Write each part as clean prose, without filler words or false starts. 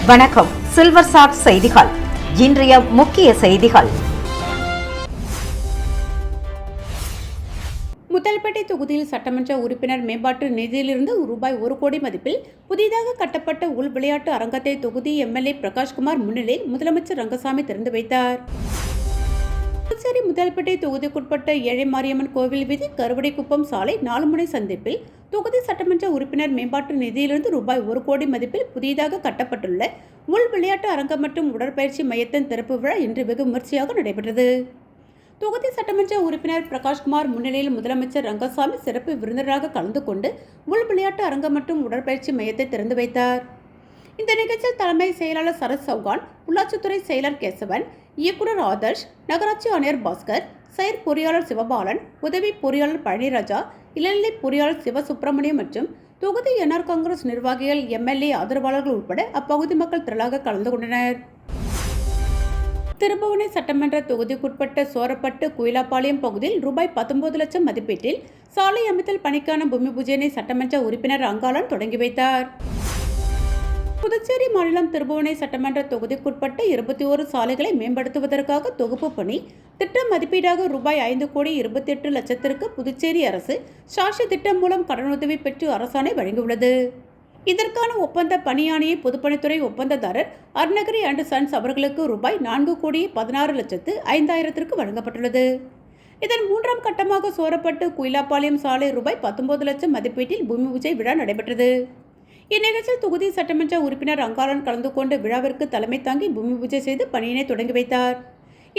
வணக்கம். Silver chat செய்திகள். இன்றைய முக்கிய செய்திகள். முத்தல்பேட்டை தொகுதியில் சட்டமன்ற உறுப்பினர் மேம்பாட்டு நிதியிலிருந்து ரூபாய் 1 கோடி மதிப்பில் புதிதாக கட்டப்பட்ட உள் விளையாட்டு அரங்கத்தை தொகுதி எம்எல்ஏ பிரகாஷ்குமார் முன்னிலையில் முதலமைச்சர் ரங்கசாமி திறந்து வைத்தார். புதுச்சேரி முத்தல்பேட்டை தொகுதிக்குட்பட்ட ஏழை மாரியம்மன் கோவில் வீதி கருவடைக்குப்பம் சாலை 4 முனை சந்திப்பில் தொகுதி சட்டமன்ற உறுப்பினர் மேம்பாட்டு நிதியிலிருந்து ரூபாய் 1 கோடி மதிப்பில் புதிதாக கட்டப்பட்டுள்ள உள் விளையாட்டு அரங்கம் மற்றும் உடற்பயிற்சி மையத்தின் திறப்பு விழா இன்று வெகு விமர்சையாக நடைபெற்றது. தொகுதி சட்டமன்ற உறுப்பினர் பிரகாஷ்குமார் முன்னிலையில் முதலமைச்சர் ரங்கசாமி சிறப்பு விருந்தினராக கலந்து கொண்டு உள் விளையாட்டு அரங்கம் மற்றும் உடற்பயிற்சி மையத்தை திறந்து வைத்தார். இந்த நிகழ்ச்சியில் தலைமை செயலாளர் சரத் சௌகான், உள்ளாட்சித்துறை செயலர் கேசவன், இயக்குநர் ஆதர்ஷ், நகராட்சி ஆணையர் பாஸ்கர், செயற் பொறியாளர் சிவபாலன், உதவி பொறியாளர் பழனிராஜா, இளநிலை பொறியாளர் சிவசுப்பிரமணியம் மற்றும் தொகுதி என்ஆர் காங்கிரஸ் நிர்வாகிகள், எம்எல்ஏ ஆதரவாளர்கள் உட்பட அப்பகுதி மக்கள் திரளாக கலந்து கொண்டனர். திருபுவனை சட்டமன்ற தொகுதிக்குட்பட்ட சோரப்பட்டு குயிலாப்பாளையம் பகுதியில் ரூபாய் 19 லட்சம் மதிப்பீட்டில் சாலை அமைத்தல் பணிக்கான பூமி பூஜையினை சட்டமன்ற உறுப்பினர் அங்காளன் தொடங்கி வைத்தார். புதுச்சேரி மாநிலம் திருபுவனை சட்டமன்ற தொகுதிக்குட்பட்ட 21 சாலைகளை மேம்படுத்துவதற்காக தொகுப்பு பணி திட்ட மதிப்பீடாக ரூபாய் 5 கோடி 28 லட்சத்திற்கு புதுச்சேரி அரசு சாட்சி திட்டம் மூலம் கடனுதவி பெற்று அரசாணை வழங்கியுள்ளது. இதற்கான ஒப்பந்த பணியாணையை பொதுப்பணித்துறை ஒப்பந்ததாரர் அருணகிரி அண்ட் சன்ஸ் அவர்களுக்கு ரூபாய் 4 கோடி 16 லட்சத்து 5,000 வழங்கப்பட்டுள்ளது. இதன் 3ஆம் கட்டமாக சோரப்பட்டு குயிலாப்பாளையம் சாலை ரூபாய் 19 லட்சம் மதிப்பீட்டில் பூமி பூஜை விழா நடைபெற்றது. இந்நிகழ்ச்சியில் தொகுதி சட்டமன்ற உறுப்பினர் அங்காளன் கலந்து கொண்டு விழாவிற்கு தலைமை தாங்கி பூமி பூஜை செய்து பணியினை தொடங்கி வைத்தார்.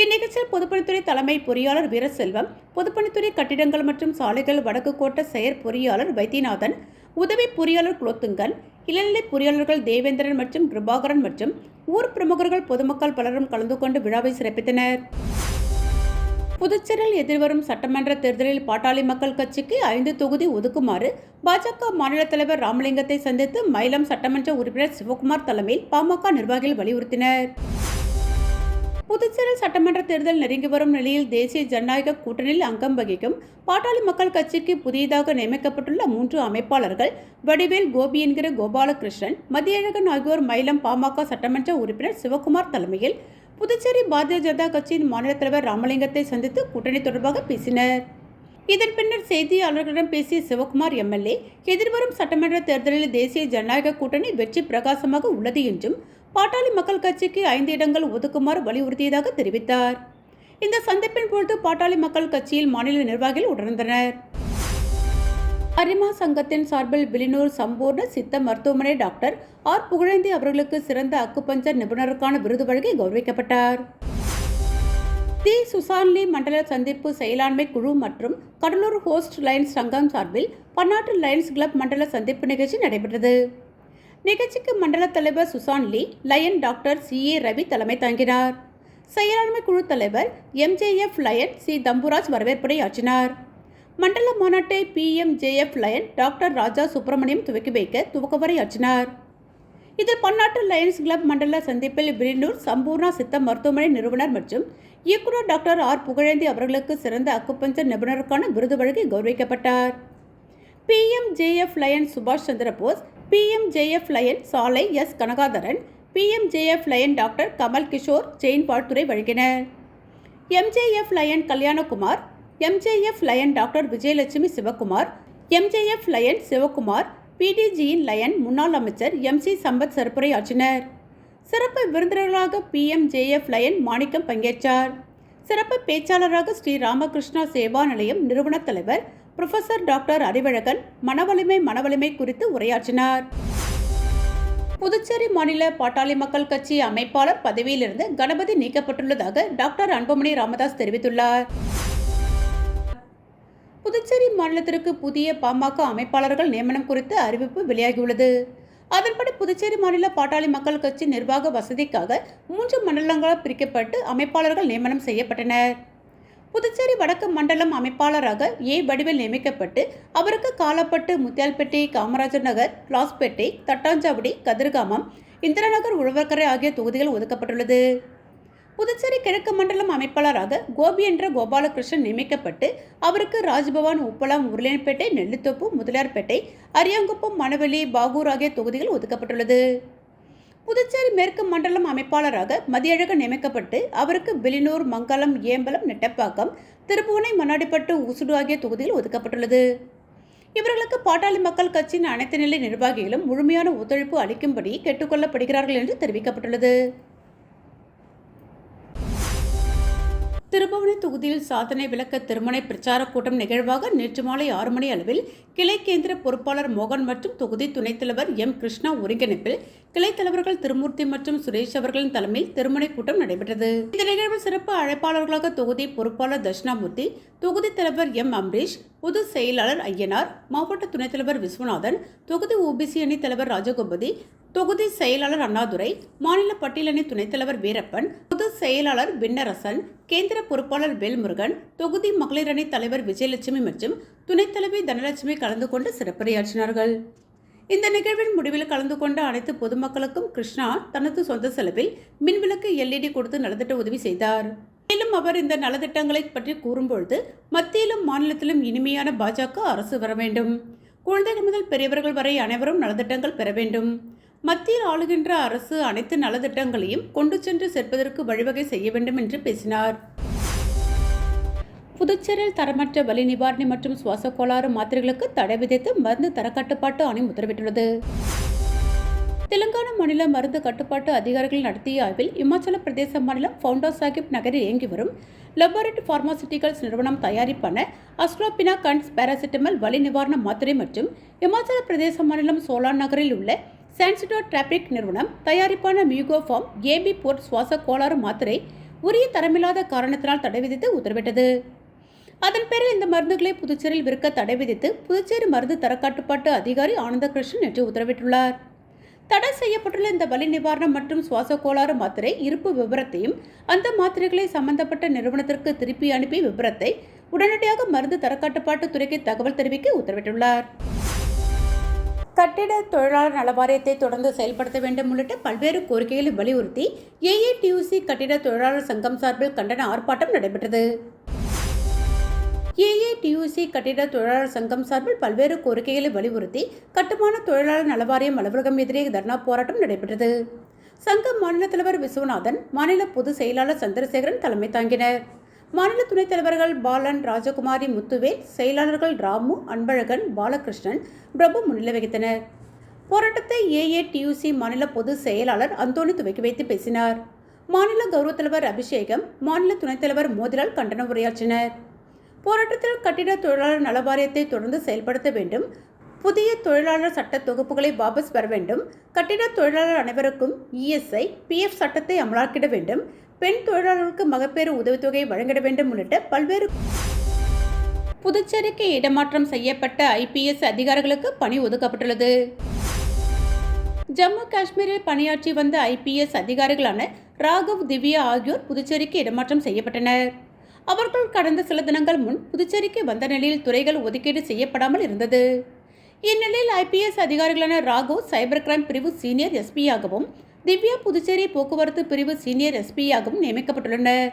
இந்நிகழ்ச்சியில் பொதுப்பணித்துறை தலைமை பொறியாளர் வீரசெல்வம், பொதுப்பணித்துறை கட்டிடங்கள் மற்றும் சாலைகள் வடக்கு கோட்ட செயற் பொறியாளர் வைத்தியநாதன், உதவி பொறியாளர் குலோத்துங்கன், இளநிலை பொறியாளர்கள் தேவேந்திரன் மற்றும் கிருபாகரன் மற்றும் ஊர் பிரமுகர்கள், பொதுமக்கள் பலரும் கலந்து கொண்டு விழாவை சிறப்பித்தனர். புதுச்சேரியில் எதிர்வரும் சட்டமன்ற தேர்தலில் பாட்டாளி மக்கள் கட்சிக்கு 5 தொகுதி ஒதுக்குமாறு பாஜக மாநில தலைவர் ராமலிங்கத்தை சந்தித்து மயிலம் சட்டமன்ற உறுப்பினர் சிவகுமார் தலைமையில் பாமக நிர்வாகிகள் வலியுறுத்தினர். புதுச்சேரியில் சட்டமன்ற தேர்தல் நெருங்கி வரும் நிலையில் தேசிய ஜனநாயக கூட்டணியில் அங்கம் வகிக்கும் பாட்டாளி மக்கள் கட்சிக்கு புதியதாக நியமிக்கப்பட்டுள்ள 3 அமைப்பாளர்கள் வடிவேல், கோபி என்கிற கோபாலகிருஷ்ணன், மதியழகன் ஆகியோர் மயிலம் பாமக சட்டமன்ற உறுப்பினர் சிவகுமார் தலைமையில் புதுச்சேரி பாரதிய ஜனதா கட்சியின் மாநில தலைவர் ராமலிங்கத்தை சந்தித்து கூட்டணி தொடர்பாக பேசினர். இதன் பின்னர் செய்தியாளர்களிடம் பேசிய சிவகுமார் எம்எல்ஏ, எதிர்வரும் சட்டமன்ற தேர்தலில் தேசிய ஜனநாயக கூட்டணி வெற்றி பிரகாசமாக உள்ளது என்றும் பாட்டாளி மக்கள் கட்சிக்கு 5 இடங்கள் ஒதுக்குமாறு வலியுறுத்தியதாக தெரிவித்தார். இந்த சந்திப்பின் பொழுது பாட்டாளி மக்கள் கட்சியில் மாநில நிர்வாகிகள் உணர்ந்தனர். அரிமா சங்கத்தின் சார்பில் வில்லியனூர் சம்பூர்ண சித்த மருத்துவமனை டாக்டர் ஆர் புகழேந்தி அவர்களுக்கு சிறந்த அக்குபஞ்சர் நிபுணருக்கான விருது வழங்கி கௌரவிக்கப்பட்டார். தி சுசான்லி மண்டல சந்திப்பு செயலாண்மை குழு மற்றும் கடலூர் ஹோஸ்ட் லைன்ஸ் சங்கம் சார்பில் பன்னாட்டு லைன்ஸ் கிளப் மண்டல சந்திப்பு நிகழ்ச்சி நடைபெற்றது. நிகழ்ச்சிக்கு மண்டல தலைவர் சுசான்லி லயன் டாக்டர் CA ரவி தலைமை தாங்கினார். செயலாண்மை குழு தலைவர் MJF லயன் C தம்புராஜ் வரவேற்புரை ஆற்றினார். மண்டல மாநாட்டை PMJF லயன் டாக்டர் ராஜா சுப்பிரமணியம் துவக்கி வைக்க துவக்கவரை ஆற்றினார். இதில் பன்னாட்டு லயன்ஸ் கிளப் மண்டல சந்திப்பில் வில்லியனூர் சம்பூர்ணா சித்த மருத்துவமனை நிறுவனர் மற்றும் இயக்குநர் டாக்டர் ஆர் புகழேந்தி அவர்களுக்கு சிறந்த அக்குபஞ்சர் நிபுணருக்கான விருது வழங்கி கௌரவிக்கப்பட்டார். PMJF லயன் சுபாஷ் சந்திரபோஸ், PMJF லயன் சாலை S Kanagatharan, PMJF lion doctor Kamal Kishore Jain வாழ்த்துரை வழங்கினர். MJF lion Kalyanakumar, MJF lion doctor Vijayalakshmi Sivakumar, MJF lion Sivakumar, PDGயின் லயன் முன்னாள் அமைச்சர் MC சம்பத் சிறப்புரை ஆற்றினர். சிறப்பு விருந்தினர்களாக PMJF லயன் மாணிக்கம் பங்கேற்றார். சிறப்பு பேச்சாளராக ஸ்ரீ ராமகிருஷ்ணா சேவா நிலையம் நிறுவன தலைவர் புரொஃபசர் டாக்டர் அறிவழகன் மனவலிமை குறித்து உரையாற்றினார். புதுச்சேரி மாநில பாட்டாளி மக்கள் கட்சி அமைப்பாளர் பதவியிலிருந்து கணபதி நீக்கப்பட்டுள்ளதாக டாக்டர் அன்புமணி ராமதாஸ் தெரிவித்துள்ளார். புதுச்சேரி மாநிலத்திற்கு புதிய பாமக அமைப்பாளர்கள் நியமனம் குறித்து அறிவிப்பு வெளியாகியுள்ளது. அதன்படி புதுச்சேரி மாநில பாட்டாளி மக்கள் கட்சி நிர்வாக வசதிக்காக 3 மண்டலங்களாக பிரிக்கப்பட்டு அமைப்பாளர்கள் நியமனம் செய்யப்பட்டனர். புதுச்சேரி வடக்கு மண்டலம் அமைப்பாளராக A வடிவேல் நியமிக்கப்பட்டு அவருக்கு காலப்பட்டு, முத்தியால்பேட்டை, காமராஜர் நகர், லாஸ்பேட்டை, தட்டாஞ்சாவடி, கதிர்காமம், இந்திராநகர், உழவர்கரை ஆகிய தொகுதிகள் ஒதுக்கப்பட்டுள்ளது. புதுச்சேரி கிழக்கு மண்டலம் அமைப்பாளராக கோபி என்ற கோபாலகிருஷ்ணன் நியமிக்கப்பட்டு அவருக்கு ராஜ்பவன், உப்பளம், உருளையன்பேட்டை, நெல்லித்தோப்பு, முதலியார்பேட்டை, அரியாங்குப்பம், மணவெளி, பாகூர் ஆகிய தொகுதிகள் ஒதுக்கப்பட்டுள்ளது. புதுச்சேரி மேற்கு மண்டலம் அமைப்பாளராக மதியழகன் நியமிக்கப்பட்டு அவருக்கு வில்லியனூர், மங்கலம், ஏம்பலம், நெட்டப்பாக்கம், திருப்புவனை, மண்ணாடிப்பட்டு, ஊசுடு ஆகிய தொகுதியில் ஒதுக்கப்பட்டுள்ளது. இவர்களுக்கு பாட்டாளி மக்கள் கட்சியின் அனைத்து நிலை நிர்வாகிகளும் முழுமையான ஒத்துழைப்பு அளிக்கும்படி கேட்டுக்கொள்ளப்படுகிறார்கள் என்று தெரிவிக்கப்பட்டுள்ளது. திருபுவனை தொகுதியில் சாதனை விளக்க திருமண பிரச்சார கூட்டம் நிகழ்வாக நேற்று மாலை 6 மணி அளவில் கிளை கேந்திர பொறுப்பாளர் மோகன் மற்றும் தொகுதி துணைத் தலைவர் எம். கிருஷ்ணா ஒருங்கிணைப்பில் கிளை தலைவர்கள் திருமூர்த்தி மற்றும் சுரேஷ் அவர்களின் தலைமையில் திருமண கூட்டம் நடைபெற்றது. இந்த நிகழ்வில் சிறப்பு அழைப்பாளர்களாக தொகுதி பொறுப்பாளர் தட்சிணாமூர்த்தி, தொகுதி தலைவர் எம். அம்பரீஷ், பொது செயலாளர் ஐயனார், மாவட்ட துணைத் தலைவர் விஸ்வநாதன், தொகுதி ஓபிசி அணி தலைவர் ராஜகோபதி, தொகுதி செயலாளர் அண்ணாதுரை, மாநில பட்டியலணி துணைத் தலைவர் வீரப்பன், பொது செயலாளர் விண்ணரசன், கேந்திர பொறுப்பாளர் வேல்முருகன், தொகுதி மகளிர் அணி தலைவர் விஜயலட்சுமி மற்றும் துணைத் தலைவி தனலட்சுமி கலந்து கொண்டு சிறப்புரையாற்றினார்கள். இந்த நிகழ்வின் முடிவில் கலந்து கொண்ட அனைத்து பொதுமக்களுக்கும் கிருஷ்ணா தனது சொந்த செலவில் மின்விளக்கு LED கொடுத்து நலத்திட்ட உதவி செய்தார். மேலும் அவர் இந்த நலத்திட்டங்களை பற்றி கூறும்பொழுது, மத்தியிலும் மாநிலத்திலும் இனிமையான பாஜக அரசு வர வேண்டும். குழந்தைகள் முதல் பெரியவர்கள் வரை அனைவரும் நலத்திட்டங்கள் பெற வேண்டும். மத்தியில் ஆளுகின்ற அரசு அனைத்து நலத்திட்டங்களையும் கொண்டு சென்று சேர்ப்பதற்கு வழிவகை செய்ய வேண்டும் என்று பேசினார். புதுச்சேரியில் தரமற்ற வலி நிவாரணி மற்றும் சுவாச கோளாறு மாத்திரைகளுக்கு தடை விதித்து மருந்து தரக்கட்டுப்பாட்டு ஆணையம் உத்தரவிட்டுள்ளது. தெலுங்கானா மாநில மருந்து கட்டுப்பாட்டு அதிகாரிகள் நடத்திய ஆய்வில் இமாச்சல பிரதேச மாநிலம் பவுண்டா சாஹிப் நகரில் இயங்கி வரும் லெபார்ட் பார்மாசிட்டிகல்ஸ் நிறுவனம் தயாரிப்பான அஸ்ட்ராபினா கண்ட்ஸ் பாராசிட்டமல் வலி நிவாரண மாத்திரை மற்றும் இமாச்சல பிரதேச மாநிலம் சோலான் நகரில் உள்ள சான்சிடோ டிராபிக் நிறுவனம் தயாரிப்பான மியூகோஃபார்ம் AB போர்ட் சுவாச கோளாறு மாத்திரை உரிய தரமில்லாத காரணத்தினால் தடை விதித்து உத்தரவிட்டது. அதன் பேரில் இந்த மருந்துகளை புதுச்சேரியில் விற்க தடை விதித்து புதுச்சேரி மருந்து தரக்கட்டுப்பாட்டு அதிகாரி ஆனந்தகிருஷ்ணன் நேற்று உத்தரவிட்டுள்ளார். தடை செய்யப்பட்டுள்ள இந்த வலி நிவாரணம் மற்றும் சுவாச கோளாறு மாத்திரை இருப்பு விவரத்தையும் அந்த மாத்திரைகளை சம்பந்தப்பட்ட நிறுவனத்திற்கு திருப்பி அனுப்பி விவரத்தை உடனடியாக மருந்து தரக்கட்டுப்பாட்டு துறைக்கு தகவல் தெரிவிக்க உத்தரவிட்டுள்ளார். கட்டிட தொழிலாளர் நல வாரியத்தை தொடர்ந்து செயல்படுத்த வேண்டும் உள்ளிட்ட பல்வேறு கோரிக்கைகளை வலியுறுத்தி AATUC கட்டிட தொழிலாளர் சங்கம் சார்பில் கண்டன ஆர்ப்பாட்டம் நடைபெற்றது. AATUC கட்டிட தொழிலாளர் சங்கம் சார்பில் பல்வேறு கோரிக்கைகளை வலியுறுத்தி கட்டுமான தொழிலாளர் நலவாரியம் அலுவலகம் எதிரே தர்ணா போராட்டம் நடைபெற்றது. சங்க மாநில தலைவர் விஸ்வநாதன், மாநில பொதுச் செயலாளர் சந்திரசேகரன் தலைமை தாங்கினர். மாநில துணைத் தலைவர்கள் பாலன், ராஜகுமாரி, முத்துவேல், செயலாளர்கள் ராமு, அன்பழகன், பாலகிருஷ்ணன், பிரபு முன்னிலை வகித்தனர். போராட்டத்தை AATUC மாநில பொதுச் செயலாளர் அந்தோணி துவக்கி வைத்து பேசினார். மாநில கௌரவ தலைவர் அபிஷேகம், மாநில துணைத் தலைவர் மோதிலால் கண்டன உரையாற்றினர். போராட்டத்தில் கட்டிட தொழிலாளர் நல வாரியத்தை தொடர்ந்து செயல்படுத்த வேண்டும், புதிய தொழிலாளர் சட்ட தொகுப்புகளை வாபஸ் பெற வேண்டும், கட்டிட தொழிலாளர் அனைவருக்கும் ESI, PF சட்டத்தை அமலாக்கிட வேண்டும், பெண் தொழிலாளர்களுக்கு மகப்பேறு உதவித்தொகை வழங்கிட வேண்டும் உள்ளிட்ட பல்வேறு. புதுச்சேரிக்கு இடமாற்றம் செய்யப்பட்ட IPS அதிகாரிகளுக்கு பணி ஒதுக்கப்பட்டுள்ளது. ஜம்மு காஷ்மீரில் பணியாற்றி வந்த IPS அதிகாரிகளான ராகவ், திவ்யா ஆகியோர் புதுச்சேரிக்கு இடமாற்றம் செய்யப்பட்டனர். அவர்கள் கடந்த சில தினங்கள் முன் புதுச்சேரிக்கு வந்த நிலையில் துறைகள் ஒதுக்கீடு செய்யப்படாமல் இருந்தது. இந்நிலையில் IPS அதிகாரிகளான ராகவ் சைபர் கிரைம் பிரிவு சீனியர் SP ஆகவும், திவ்யா புதுச்சேரி போக்குவரத்து பிரிவு சீனியர் SP ஆகவும் நியமிக்கப்பட்டுள்ளனர்.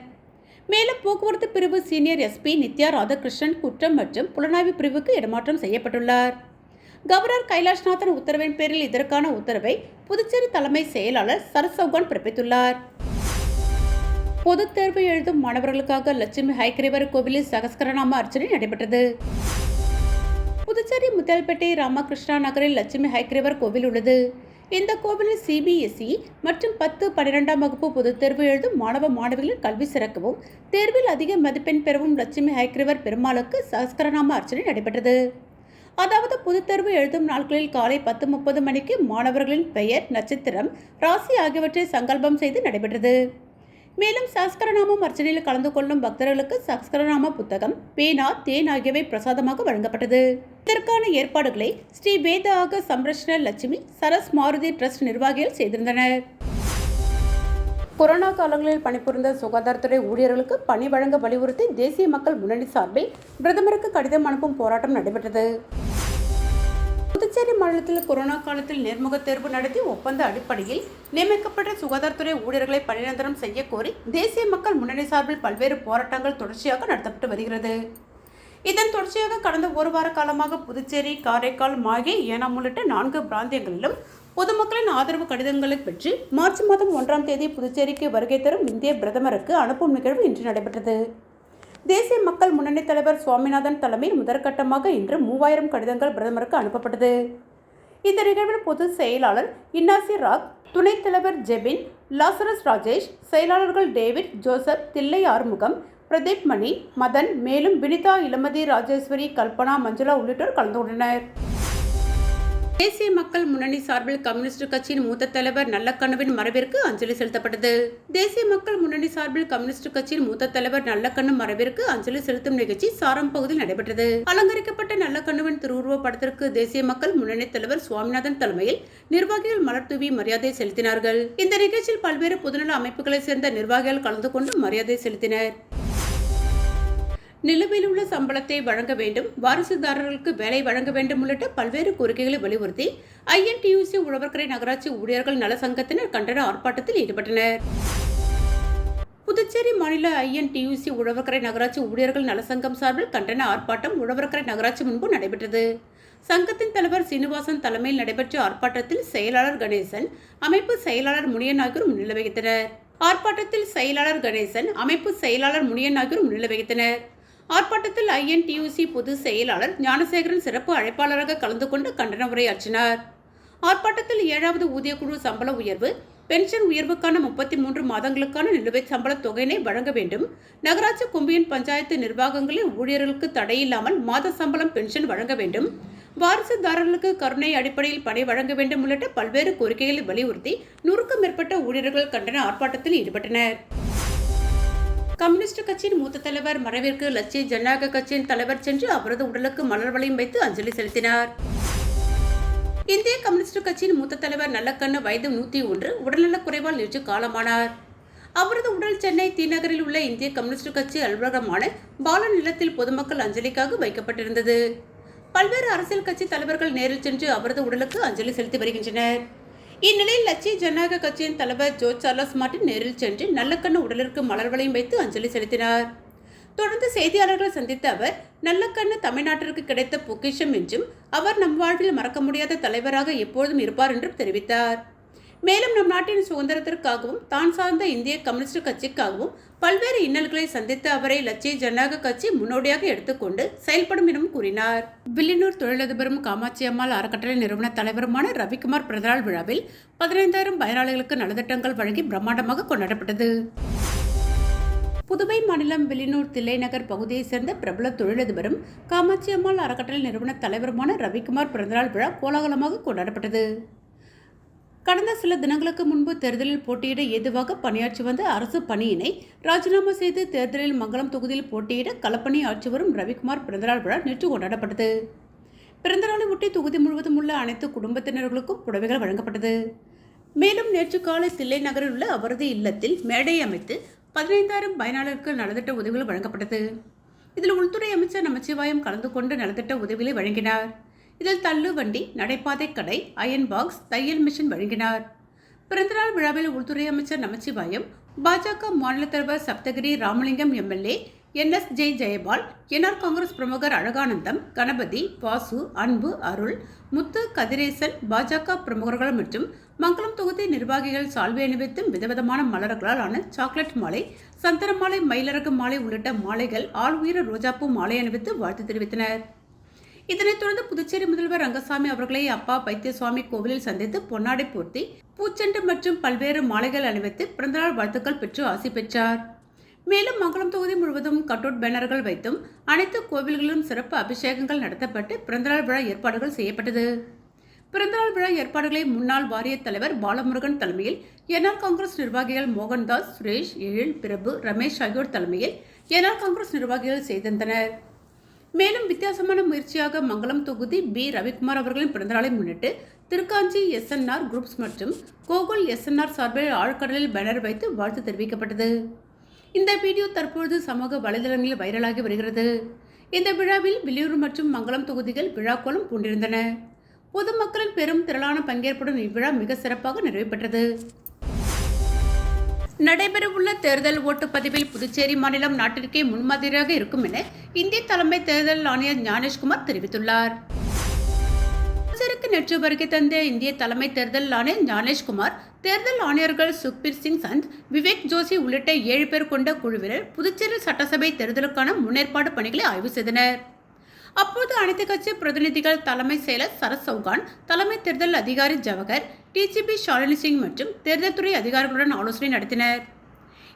மேலும் போக்குவரத்து பிரிவு சீனியர் SP நித்யா ராதாகிருஷ்ணன் குற்றம் மற்றும் புலனாய்வு பிரிவுக்கு இடமாற்றம் செய்யப்பட்டுள்ளார். கவர்னர் கைலாஷ்நாதன் உத்தரவின் பேரில் இதற்கான உத்தரவை புதுச்சேரி தலைமை செயலாளர் சரத் சௌகான் பிறப்பித்துள்ளார். பொதுத் தேர்வு எழுதும் மாணவர்களுக்காக லட்சுமி ஹைகிரீவர் கோவிலில் சகஸ்கரநாம அர்ச்சனை நடைபெற்றது. புதுச்சேரி முத்தல்பேட்டை ராமகிருஷ்ணா நகரில் லட்சுமி ஹைகிரீவர் கோவில் உள்ளது. இந்த கோவிலில் CBSE மற்றும் 10, 12ஆம் வகுப்பு பொதுத் தேர்வு எழுதும் மாணவ மாணவிகளின் கல்வி சிறக்கவும், தேர்வில் அதிக மதிப்பெண் பெறவும் லட்சுமி ஹைகிரீவர் பெருமாளுக்கு சகஸ்கரநாம அர்ச்சனை நடைபெற்றது. அதாவது பொதுத் தேர்வு எழுதும் நாட்களில் காலை 10:30 மணிக்கு மாணவர்களின் பெயர், நட்சத்திரம், ராசி ஆகியவற்றை சங்கல்பம் செய்து நடைபெற்றது. மேலும் சகஸ்கரநாமம் அர்ச்சனையில் கலந்து கொள்ளும் பக்தர்களுக்கு சகஸ்கரநாம புத்தகம், பேனா, தேன் ஆகியவை பிரசாதமாக வழங்கப்பட்டது. இதற்கான ஏற்பாடுகளை ஸ்ரீ வேத ஆக சம்ரஷ்ண லட்சுமி சரஸ் மாருதி டிரஸ்ட் நிர்வாகிகள் செய்திருந்தனர். கொரோனா காலங்களில் பணிபுரிந்த சுகாதாரத்துறை ஊழியர்களுக்கு பணி வழங்க வலியுறுத்தி தேசிய மக்கள் முன்னணி சார்பில் பிரதமருக்கு கடிதம் அனுப்பும் போராட்டம் நடைபெற்றது. புதுச்சேரி மாநிலத்தில் கொரோனா காலத்தில் நேர்முக தேர்வு நடத்தி ஒப்பந்த அடிப்படையில் நியமிக்கப்பட்ட சுகாதாரத்துறை ஊழியர்களை பணிநிரந்தரம் செய்ய கோரி தேசிய மக்கள் முன்னணி சார்பில் பல்வேறு போராட்டங்கள் தொடர்ச்சியாக நடத்தப்பட்டு வருகிறது. இதன் தொடர்ச்சியாக கடந்த ஒரு வார காலமாக புதுச்சேரி, காரைக்கால், மாஹே, ஏனாம் உள்ளிட்ட 4 பிராந்தியங்களிலும் பொதுமக்களின் ஆதரவு கடிதங்களை பெற்று மார்ச் மாதம் 1ஆம் தேதி புதுச்சேரிக்கு வருகை தரும் இந்திய பிரதமருக்கு அனுப்பும் நிகழ்வு இன்று நடைபெற்றது. தேசிய மக்கள் முன்னணி தலைவர் சுவாமிநாதன் தலைமையில் முதற்கட்டமாக இன்று 3000 கடிதங்கள் பிரதமருக்கு அனுப்பப்பட்டது. இந்த நிகழ்வில் பொதுச் செயலாளர் இன்னாசி ராக், துணைத் தலைவர் ஜெபின், லாசரஸ் ராஜேஷ், செயலாளர்கள் டேவிட், ஜோசப், தில்லை ஆறுமுகம், பிரதீப் மணி, மதன், மேலும் வினிதா, இளமதி, ராஜேஸ்வரி, கல்பனா, மஞ்சுளா உள்ளிட்டோர் கலந்து கொண்டனர். தேசிய மக்கள் முன்னணி சார்பில் கம்யூனிஸ்ட் கட்சியின் மூத்த தலைவர் நல்லக்கண்ணுவின் மறைவிற்கு அஞ்சலி செலுத்தப்பட்டது. தேசிய மக்கள் முன்னணி சார்பில் கம்யூனிஸ்ட் கட்சியின் மூத்த தலைவர் நல்லக்கண்ணு மறைவிற்கு அஞ்சலி செலுத்தும் நிகழ்ச்சி சாரம் பகுதியில் நடைபெற்றது. அலங்கரிக்கப்பட்ட நல்லக்கண்ணுவின் திருவுருவ படத்திற்கு தேசிய மக்கள் முன்னணி தலைவர் சுவாமிநாதன் தலைமையில் நிர்வாகிகள் மலர் தூவி மரியாதை செலுத்தினார்கள். இந்த நிகழ்ச்சியில் பல்வேறு பொதுநல அமைப்புகளைச் சேர்ந்த நிர்வாகிகள் கலந்து கொண்டு மரியாதை செலுத்தினர். நிலுவையில் உள்ள சம்பளத்தை வழங்க வேண்டும், வாரிசுதாரர்களுக்கு வேலை வழங்க வேண்டும் உள்ளிட்ட பல்வேறு கோரிக்கைகளை வலியுறுத்தி INTUC உழவர்கரை நகராட்சி ஊழியர்கள் நல சங்கத்தினர் கண்டன ஆர்ப்பாட்டத்தில் ஈடுபட்டனர். புதுச்சேரி மாநில INTUC உழவர்கரை நகராட்சி ஊழியர்கள் நல சங்கம் சார்பில் கண்டன ஆர்ப்பாட்டம் உழவர்கரை நகராட்சி முன்பு நடைபெற்றது. சங்கத்தின் தலைவர் சீனிவாசன் தலைமையில் நடைபெற்ற ஆர்ப்பாட்டத்தில் செயலாளர் கணேசன், அமைப்பு செயலாளர் முனியன் ஆகியோர் முன்னிலை வகித்தனர். ஆர்ப்பாட்டத்தில் செயலாளர் கணேசன், அமைப்பு செயலாளர் முனியன் ஆகியோர் முன்னிலை வகித்தனர். ஆர்ப்பாட்டத்தில் INTUC பொதுச் செயலாளர் ஞானசேகரன் சிறப்பு அழைப்பாளராக கலந்து கொண்டு கண்டன உரையாற்றினார். ஆர்ப்பாட்டத்தில் 7வது ஊதியக்குழு சம்பள உயர்வு, பென்ஷன் உயர்வுக்கான 33 மாதங்களுக்கான நிலுவைத் சம்பள தொகையினை வழங்க வேண்டும், நகராட்சி கொம்பியன் பஞ்சாயத்து நிர்வாகங்களில் ஊழியர்களுக்கு தடையில்லாமல் மாத சம்பளம் பென்ஷன் வழங்க வேண்டும், வாரிசுதாரர்களுக்கு கருணை அடிப்படையில் பணி வழங்க வேண்டும் உள்ளிட்ட பல்வேறு கோரிக்கைகளை வலியுறுத்தி 100க்கும் மேற்பட்ட ஊழியர்கள் கண்டன ஆர்ப்பாட்டத்தில் ஈடுபட்டனர். கம்யூனிஸ்ட் கட்சியின் மூத்த தலைவர் மறைவிற்கு லட்சிய ஜனநாயக கட்சியின் தலைவர் சென்று அவரது உடலுக்கு மலர் வளையம் வைத்து அஞ்சலி செலுத்தினார். இந்திய கம்யூனிஸ்ட் கட்சியின் மூத்த தலைவர் நல்லக்கண்ணு வயது 101 உடல்நலக் குறைவால் நேற்று காலமானார். அவரது உடல் சென்னை தீநகரில் உள்ள இந்திய கம்யூனிஸ்ட் கட்சி அலுவலகமான பாலன் இல்லத்தில் பொதுமக்கள் அஞ்சலிக்காக வைக்கப்பட்டிருந்தது. பல்வேறு அரசியல் கட்சி தலைவர்கள் நேரில் சென்று அவரது உடலுக்கு அஞ்சலி செலுத்தி வருகின்றனர். இந்நிலையில் லட்சிய ஜனநாயக கட்சியின் தலைவர் ஜோர்ஜ் சார்லஸ் மார்ட்டின் நேரில் சென்று நல்லக்கண்ணு உடலிற்கு மலர் வளையம் வைத்து அஞ்சலி செலுத்தினார். தொடர்ந்து செய்தியாளர்களை சந்தித்த அவர், நல்லக்கண்ணு தமிழ்நாட்டிற்கு கிடைத்த பொக்கிஷம் என்றும் அவர் நம் வாழ்வில் மறக்க முடியாத தலைவராக எப்பொழுதும் இருப்பார் என்றும் தெரிவித்தார். மேலும் நம் நாட்டின் சுதந்திரத்திற்காகவும் தான் சார்ந்த இந்திய கம்யூனிஸ்ட் கட்சிக்காகவும் பல்வேறு இன்னல்களை சந்தித்த அவரை லட்சிய ஜனநாயக கட்சி முன்னோடியாக எடுத்துக்கொண்டு செயல்படும் எனவும் கூறினார். வில்லியனூர் தொழிலதிபரும் காமாட்சி அம்மாள் அறக்கட்டளை நிறுவன தலைவருமான ரவிக்குமார் பிறந்தநாள் விழாவில் 15,000 பயனாளிகளுக்கு நலத்திட்டங்கள் வழங்கி பிரம்மாண்டமாக கொண்டாடப்பட்டது. புதுவை மாநிலம் வில்லியனூர் தில்லைநகர் பகுதியைச் சேர்ந்த பிரபல தொழிலதிபரும் காமாட்சி அம்மாள் அறக்கட்டளை நிறுவன தலைவருமான ரவிக்குமார் பிறந்தநாள் விழா கோலாகலமாக கொண்டாடப்பட்டது. கடந்த சில தினங்களுக்கு முன்பு தேர்தலில் போட்டியிட ஏதுவாக பணியாற்றி வந்த அரசு பணியினை ராஜினாமா செய்து தேர்தலில் மங்கலம் தொகுதியில் போட்டியிட களப்பணி ஆற்றி வரும் ரவிக்குமார் பிறந்தநாள் விழா நேற்று கொண்டாடப்பட்டது. பிறந்தநாளை ஒட்டி தொகுதி முழுவதும் உள்ள அனைத்து குடும்பத்தினர்களுக்கும் புடவைகள் வழங்கப்பட்டது. மேலும் நேற்று காலை தில்லை நகரில் உள்ள அவரது இல்லத்தில் மேடை அமைத்து 15,000 பயனாளருக்கு நலத்திட்ட உதவிகள் வழங்கப்பட்டது. இதில் உள்துறை அமைச்சர் நமச்சிவாயம் கலந்து கொண்டு நலத்திட்ட உதவிகளை வழங்கினார். இதில் தள்ளு வண்டி, நடைபாதை கடை, அயன் பாக்ஸ், தையல் மிஷின் வழங்கினார். பிறந்தநாள் விழாவில் உள்துறை அமைச்சர் நமச்சிவாயம், பாஜக மாநில தலைவர் Saptagiri Ramalingam MLA, NSJ Jayapal, NR Congress பிரமுகர் அழகானந்தம், கணபதி, வாசு, அன்பு, அருள், முத்து, கதிரேசன், பாஜக பிரமுகர்கள் மற்றும் மங்கலம் தொகுதி நிர்வாகிகள் சால்வை அணிவித்தும் விதவிதமான மலர்களால் ஆன சாக்லேட் மாலை, சந்தன மாலை, மயிலரகு மாலை உள்ளிட்ட மாலைகள், ஆள் உயிர ரோஜாப்பூ மாலை அணிவித்து வாழ்த்து தெரிவித்தனர். இதனைத் தொடர்ந்து புதுச்சேரி முதல்வர் ரங்கசாமி அவர்களை அப்பா பைத்தியசுவாமி கோவிலில் சந்தித்து பொன்னாடை போர்த்தி பூச்செண்டு மற்றும் பல்வேறு மாலைகள் அணிவித்து பிறந்தநாள் வாழ்த்துக்கள் பெற்று ஆசி பெற்றார். மேலும் மங்கலம் தொகுதி முழுவதும் கட்டவுட் பேனர்கள் வைத்தும் அனைத்து கோவில்களிலும் சிறப்பு அபிஷேகங்கள் நடத்தப்பட்டு பிறந்தநாள் விழா ஏற்பாடுகள் செய்யப்பட்டது. பிறந்தநாள் விழா ஏற்பாடுகளை முன்னாள் வாரிய தலைவர் பாலமுருகன் தலைமையில் NR காங்கிரஸ் நிர்வாகிகள் மோகன்தாஸ், சுரேஷ், எழில், பிரபு, ரமேஷ் ஆகியோர் தலைமையில் NR காங்கிரஸ் நிர்வாகிகள் செய்திருந்தனர். மேலும் வித்தியாசமான முயற்சியாக மங்கலம் தொகுதி B ரவிக்குமார் அவர்களின் பிறந்தநாளை முன்னிட்டு திருக்காஞ்சி SNR குரூப்ஸ் மற்றும் கோகுல் SNR சார்பில் ஆழ்கடலில் பேனர் வைத்து வாழ்த்து தெரிவிக்கப்பட்டது. இந்த வீடியோ தற்பொழுது சமூக வலைதளங்களில் வைரலாகி வருகிறது. இந்த விழாவில் வில்லியூர் மற்றும் மங்கலம் தொகுதிகள் விழாக்கோலம் பூண்டிருந்தன. பொதுமக்களின் பெரும் திரளான பங்கேற்புடன் இவ்விழா மிக சிறப்பாக நிறைவு பெற்றது. நடைபெறவுள்ள தேர்தல் ஓட்டுப்பதிவில் புதுச்சேரி மாநிலம் நாட்டிற்கே முன்மாதிரியாக இருக்கும் என இந்திய தலைமை தேர்தல் ஆணையர் ஞானேஷ்குமார் தெரிவித்துள்ளார். புதுச்சேரிக்கு நேற்று வருகை தந்த இந்திய தலைமை தேர்தல் ஆணையர் ஞானேஷ்குமார் தேர்தல் ஆணையர்கள் சுக்பீர் சிங் சந்த், விவேக் ஜோஷி உள்ளிட்ட 7 பேர் கொண்ட குழுவினர் புதுச்சேரி சட்டசபை தேர்தலுக்கான முன்னேற்பாடு பணிகளை ஆய்வு செய்தனர். அப்போது அனைத்து கட்சி பிரதிநிதிகள், தலைமை செயலர் சரத் சௌகான், தலைமை தேர்தல் அதிகாரி ஜவஹர், டிஜிபி ஷாலினி சிங் மற்றும் தேர்தல் துறை அதிகாரிகளுடன் ஆலோசனை நடத்தினர்.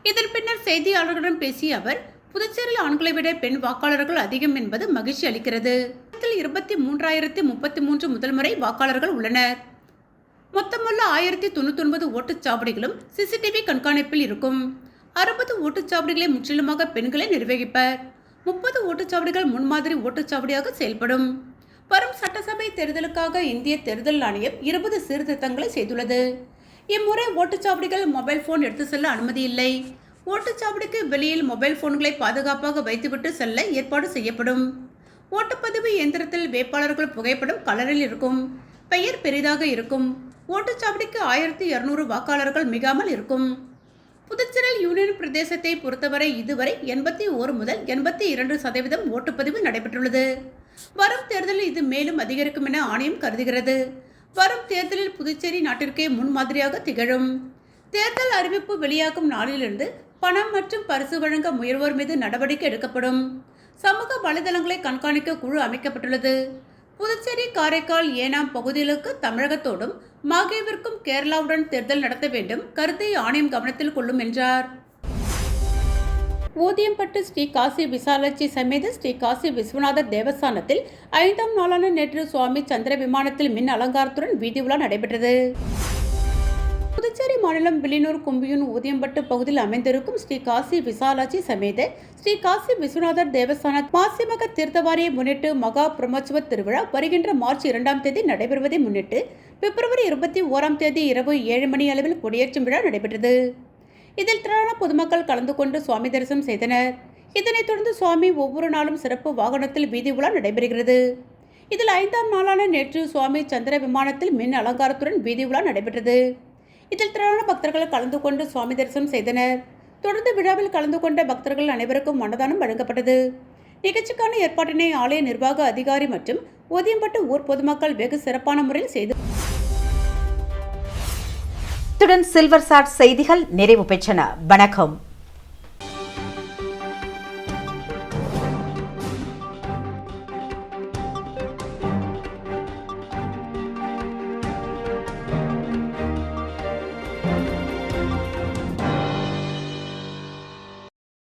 இதன் பின்னர் செய்தியாளர்களிடம் பேசிய அவர், புதுச்சேரியில் ஆண்களை விட பெண் வாக்காளர்கள் அதிகம் என்பது மகிழ்ச்சி அளிக்கிறது. 23,033 முதல் முறை வாக்காளர்கள் உள்ளனர். மொத்தமுள்ள 1099 ஓட்டுச்சாவடிகளும் சிசிடிவி கண்காணிப்பில் இருக்கும். 60 ஓட்டுச்சாவடிகளை முற்றிலுமாக பெண்களை நிர்வகிப்பர். 30 ஓட்டுச்சாவடிகள் முன்மாதிரி ஓட்டுச்சாவடியாக செயல்படும். வரும் சட்டசபை தேர்தலுக்காக இந்திய தேர்தல் ஆணையம் 20 சீர்திருத்தங்களை செய்துள்ளது. இம்முறை ஓட்டுச்சாவடிகள் மொபைல் போன் எடுத்து செல்ல அனுமதி இல்லை. ஓட்டுச்சாவடிக்கு வெளியில் மொபைல் போன்களை பாதுகாப்பாக வைத்துவிட்டு செல்ல ஏற்பாடு செய்யப்படும். ஓட்டுப்பதிவு இயந்திரத்தில் வேட்பாளர்கள் புகைப்படம் கலரில் இருக்கும். பெயர் பெரிதாக இருக்கும். ஓட்டுச்சாவடிக்கு 1200 வாக்காளர்கள் மிகாமல் இருக்கும். புதுச்சேரியில் யூனியன் பிரதேசத்தை பொறுத்தவரை இதுவரை 81 முதல் 82% ஓட்டுப்பதிவு நடைபெற்றுள்ளது. வரும் தேர்தலில் இது மேலும் அதிகரிக்கும் என ஆணையம் கருதுகிறது. வரும் தேர்தலில் புதுச்சேரி நாட்டிற்கே முன்மாதிரியாக திகழும். தேர்தல் அறிவிப்பு வெளியாகும் நாளிலிருந்து பணம் மற்றும் பரிசு வழங்க முயல்வோர் மீது நடவடிக்கை எடுக்கப்படும். சமூக வலைதளங்களை கண்காணிக்க குழு அமைக்கப்பட்டுள்ளது. புதுச்சேரி, காரைக்கால், ஏனாம் பகுதிகளுக்கு தமிழகத்தோடும் மாகேவிற்கும் கேரளாவுடன் தேர்தல் நடத்த வேண்டும் கருத்தை ஆணையம் கவனத்தில் கொள்ளும் என்றார். ஊதியம்பட்டு ஸ்ரீ காசி விசாலாட்சி சமேத ஸ்ரீ காசி விஸ்வநாதர் தேவஸ்தானத்தில் 5ஆம் நாளான நேற்று சுவாமி சந்திர விமானத்தில் மின் அலங்காரத்துடன் வீதி உலா நடைபெற்றது. புதுச்சேரி மாநிலம் வில்லியனூர் கும்பியூன் ஊதியம்பட்டு பகுதியில் அமைந்திருக்கும் ஸ்ரீ காசி விசாலாட்சி சமேத ஸ்ரீ காசி விஸ்வநாதர் தேவஸ்தான மாசிமக தீர்த்தவாரியை முன்னிட்டு மகா பிரம்மோற்சவ திருவிழா வருகின்ற மார்ச் 2ஆம் தேதி நடைபெறுவதை முன்னிட்டு பிப்ரவரி 21ஆம் தேதி இரவு 7 மணி அளவில் கொடியேற்றும் விழா நடைபெற்றது. இதில் திரளான பொதுமக்கள் கலந்து கொண்டு சுவாமி தரிசனம் செய்தனர். இதனைத் தொடர்ந்து சுவாமி ஒவ்வொரு நாளும் சிறப்பு வாகனத்தில் வீதி உலா நடைபெறுகிறது. இதில் 5ஆம் நாளான நேற்று சுவாமி சந்திர விமானத்தில் மின் அலங்காரத்துடன் வீதி உலா நடைபெற்றது. இதில் திரளான பக்தர்கள் கலந்து கொண்டு சுவாமி தரிசனம் செய்தனர். தொடர்ந்து விழாவில் கலந்து கொண்ட பக்தர்கள் அனைவருக்கும் அன்னதானம் வழங்கப்பட்டது. நிகழ்ச்சிக்கான ஏற்பாட்டினை ஆலய நிர்வாக அதிகாரி மற்றும் ஊதியம்பட்டு ஊர் பொதுமக்கள் வெகு சிறப்பான முறையில் செய்து. இத்துடன் சில்வர் சாட் செய்திகள் நிறைவு பெற்றன. வணக்கம்.